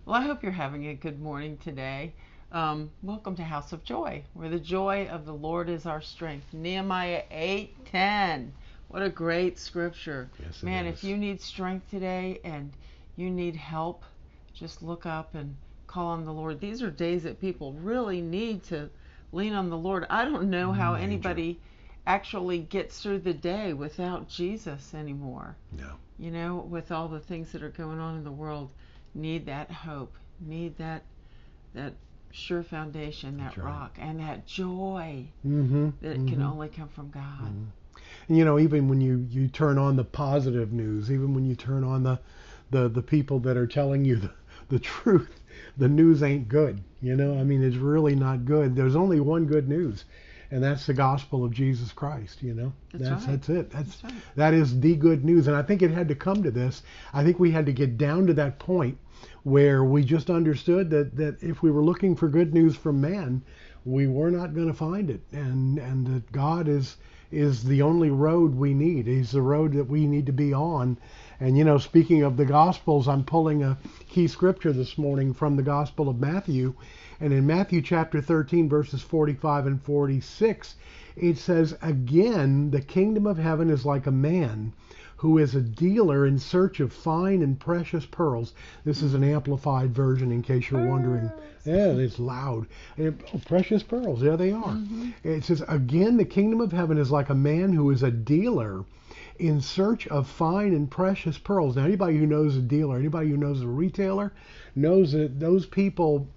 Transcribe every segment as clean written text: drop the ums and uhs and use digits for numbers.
Well, I hope you're having a good morning today. Welcome to House of Joy, where the joy of the Lord is our strength. Nehemiah 8:10. What a great scripture. Yes, it Man, if is. you need strength today and you need help, just look up and call on the Lord. These are days that people really need to lean on the Lord. I don't know how Major. anybody actually gets through the day without Jesus anymore. No. With all the things that are going on in the world, need that hope, need that sure foundation, that That's right. rock, and that joy Mm-hmm. that can Mm-hmm. only come from God. Mm-hmm. And even when you turn on the positive news, even when you turn on the people that are telling you the truth, the news ain't good. I mean, it's really not good. There's only one good news, and that's the gospel of Jesus Christ. That's That's right. that's it. That's right. That is the good news. And I think it had to come to this. I think we had to get down to that point where we just understood that if we were looking for good news from man, we were not going to find it, and that God is the only road we need. He's the road that we need to be on. And speaking of the Gospels, I'm pulling a key scripture this morning from the Gospel of Matthew. And in Matthew chapter 13, verses 45 and 46, it says, "Again, the kingdom of heaven is like a man who is a dealer in search of fine and precious pearls." This is an amplified version in case you're wondering. Pearls. Yeah, it's loud. Precious pearls, there they are. Mm-hmm. It says, "Again, the kingdom of heaven is like a man who is a dealer in search of fine and precious pearls." Now, anybody who knows a dealer, anybody who knows a retailer, knows that those people,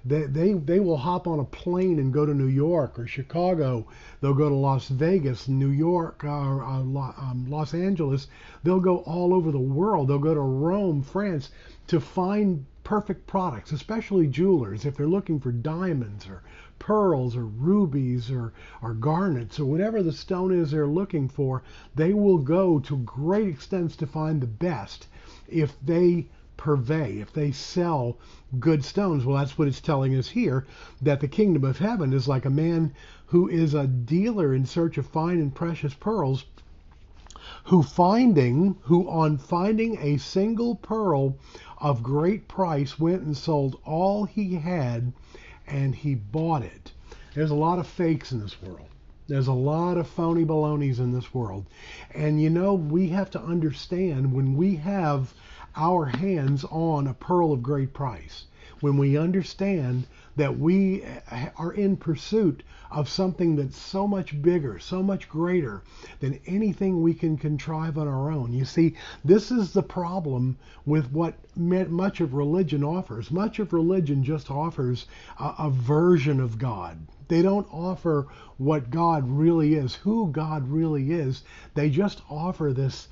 they will hop on a plane and go to New York or Chicago. They'll go to Las Vegas, New York, or Los Angeles. They'll go all over the world. They'll go to Rome, France, to find perfect products, especially jewelers. If they're looking for diamonds or pearls or rubies or garnets or whatever the stone is they're looking for, they will go to great extents to find the best if they purvey, if they sell good stones. Well, that's what it's telling us here, that the kingdom of heaven is like a man who is a dealer in search of fine and precious pearls, who on finding a single pearl of great price went and sold all he had, and he bought it. There's a lot of fakes in this world. There's a lot of phony balonies in this world. And we have to understand, when we have our hands on a pearl of great price, when we understand that we are in pursuit of something that's so much bigger, so much greater than anything we can contrive on our own. You see, this is the problem with what much of religion offers. Much of religion just offers a version of God. They don't offer what God really is, who God really is. They just offer this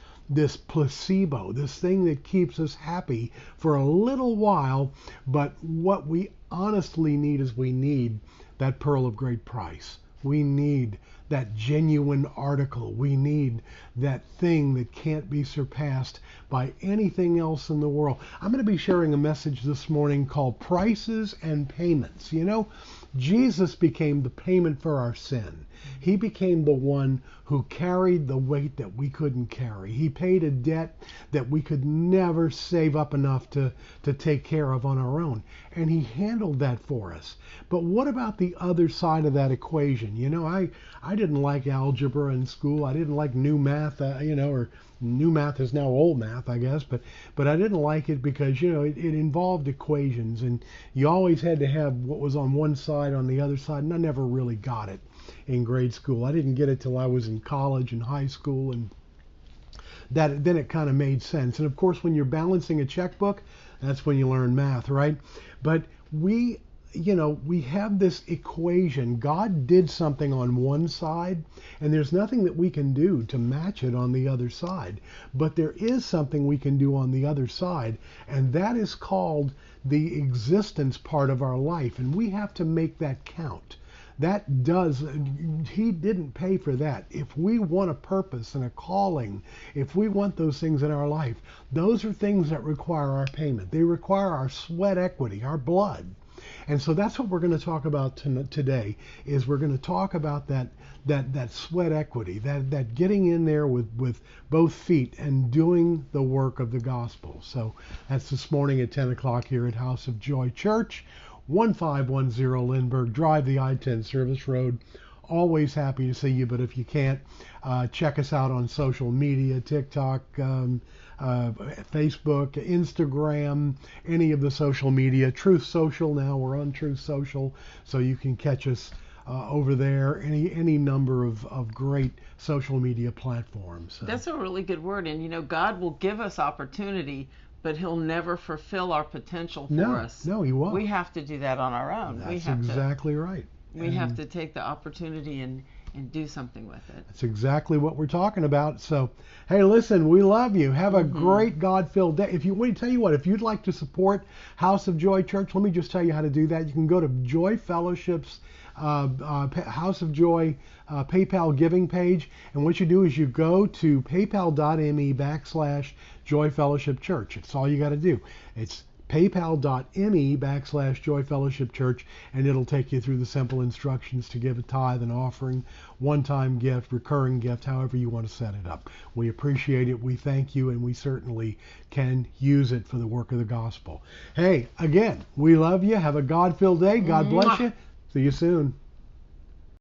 placebo, this thing that keeps us happy for a little while. But what we honestly need is, we need that pearl of great price. We need that genuine article. We need that thing that can't be surpassed by anything else in the world. I'm going to be sharing a message this morning called Prices and Payments. Jesus became the payment for our sin. He became the one who carried the weight that we couldn't carry. He paid a debt that we could never save up enough to take care of on our own. And he handled that for us. But what about the other side of that equation? I didn't like algebra in school. I didn't like new math, or new math is now old math, I guess. But I didn't like it because, it involved equations. And you always had to have what was on one side on the other side. And I never really got it in grade school. I didn't get it till I was in college and high school, and then it kind of made sense. And of course, when you're balancing a checkbook, that's when you learn math, right? But we have this equation. God did something on one side, and there's nothing that we can do to match it on the other side. But there is something we can do on the other side, and that is called the existence part of our life. And we have to make that count. He didn't pay for that. If we want a purpose and a calling, if we want those things in our life, those are things that require our payment. They require our sweat equity, our blood. And so that's what we're going to talk about today. Is we're going to talk about that sweat equity, that getting in there with both feet and doing the work of the gospel. So that's this morning at 10 o'clock here at House of Joy Church, 1510 Lindbergh Drive, the I-10 Service Road. Always happy to see you, but if you can't, check us out on social media, TikTok, Facebook, Instagram, any of the social media. Truth Social now, we're on Truth Social, so you can catch us over there, any number of great social media platforms. So. That's a really good word. And God will give us opportunity, but he'll never fulfill our potential for us. No, he won't. We have to do that on our own. That's exactly right. We have to take the opportunity and do something with it. That's exactly what we're talking about. So, hey, listen, we love you. Have a great God-filled day. If you'd like to support House of Joy Church, let me just tell you how to do that. You can go to Joy Fellowship's House of Joy PayPal giving page, and what you do is you go to paypal.me/Joy Fellowship Church. It's all you got to do. It's paypal.me/Joy Fellowship Church, and it'll take you through the simple instructions to give a tithe, an offering, one-time gift, recurring gift, however you want to set it up. We appreciate it. We thank you, and we certainly can use it for the work of the gospel. Hey, again, we love you. Have a God-filled day. God bless you. See you soon.